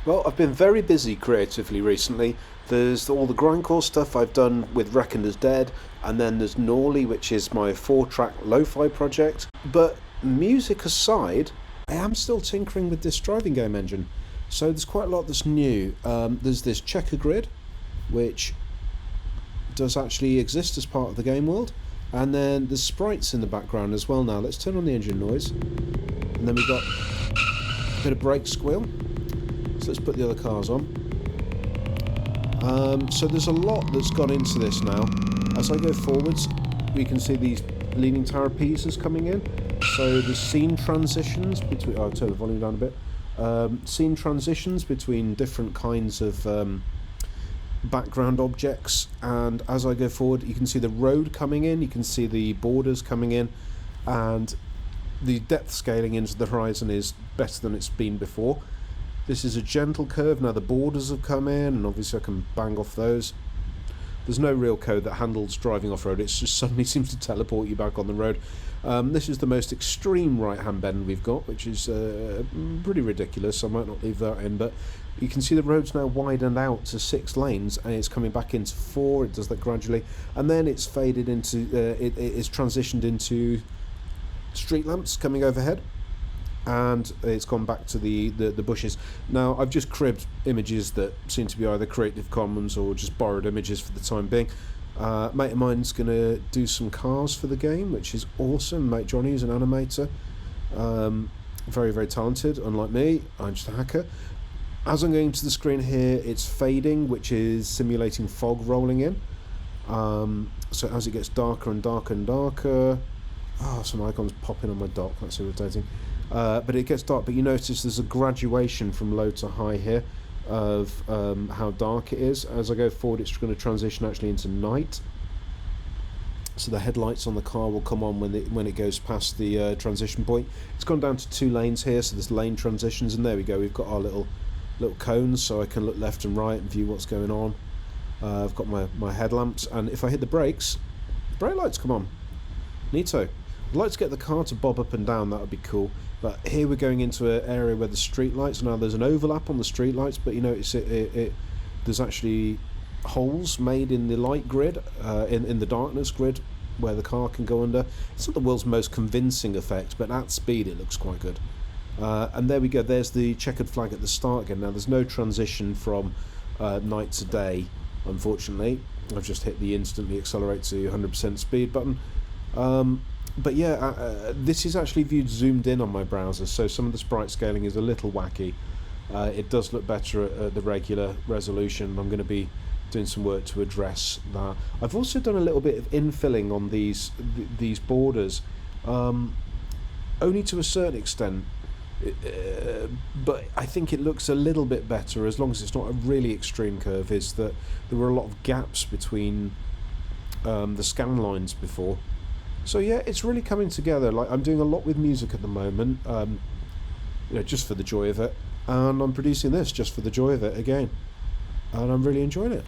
Well, I've been very busy creatively recently. There's all the grindcore stuff I've done with Reckoned as Dead, and then there's Norley, which is my 4-track lo-fi project. But music aside, I am still tinkering with this driving game engine. So there's quite a lot that's new. There's this checker grid, which does actually exist as part of the game world. And then there's sprites in the background as well now. Let's turn on the engine noise. And then we've got a bit of brake squeal. So let's put the other cars on. So there's a lot that's gone into this now. As I go forwards, we can see these leaning tower pieces coming in. So the scene transitions between... I'll turn the volume down a bit. Scene transitions between different kinds of background objects, and as I go forward you can see the road coming in, you can see the borders coming in, and the depth scaling into the horizon is better than it's been before. This is a gentle curve. Now the borders have come in, and obviously I can bang off those. There's no real code that handles driving off-road, it just suddenly seems to teleport you back on the road. This is the most extreme right-hand bend we've got, which is pretty ridiculous. I might not leave that in, but you can see the road's now widened out to 6 lanes, and it's coming back into 4. It does that gradually, and then it's faded into, it's transitioned into street lamps coming overhead, and it's gone back to the bushes. Now I've just cribbed images that seem to be either Creative Commons or just borrowed images for the time being. Mate of mine's going to do some cars for the game, which is awesome. Mate Johnny is an animator, very, very talented, unlike me. I'm just a hacker. As I'm going to the screen here, it's fading, which is simulating fog rolling in. So as it gets darker and darker and darker... Oh, some icons popping on my dock, that's irritating. But it gets dark, but you notice there's a graduation from low to high here of how dark it is. As I go forward, it's going to transition actually into night. So the headlights on the car will come on when it goes past the transition point. It's gone down to 2 lanes here, so there's lane transitions, and there we go. We've got our little cones, so I can look left and right and view what's going on. I've got my headlamps, and if I hit the brakes, the brake lights come on. Neato. I'd like to get the car to bob up and down, that would be cool. But here we're going into an area where the street lights, now there's an overlap on the street lights, but you notice there's actually holes made in the light grid, in the darkness grid, where the car can go under. It's not the world's most convincing effect, but at speed it looks quite good. And there we go, there's the checkered flag at the start again. Now there's no transition from night to day, unfortunately. I've just hit the instantly accelerate to 100% speed button. But yeah, this is actually viewed zoomed in on my browser, so some of the sprite scaling is a little wacky. It does look better at the regular resolution. I'm going to be doing some work to address that. I've also done a little bit of infilling on these borders, only to a certain extent, but I think it looks a little bit better, as long as it's not a really extreme curve, is that there were a lot of gaps between the scan lines before. So yeah, it's really coming together. Like, I'm doing a lot with music at the moment, just for the joy of it, and I'm producing this just for the joy of it again, and I'm really enjoying it.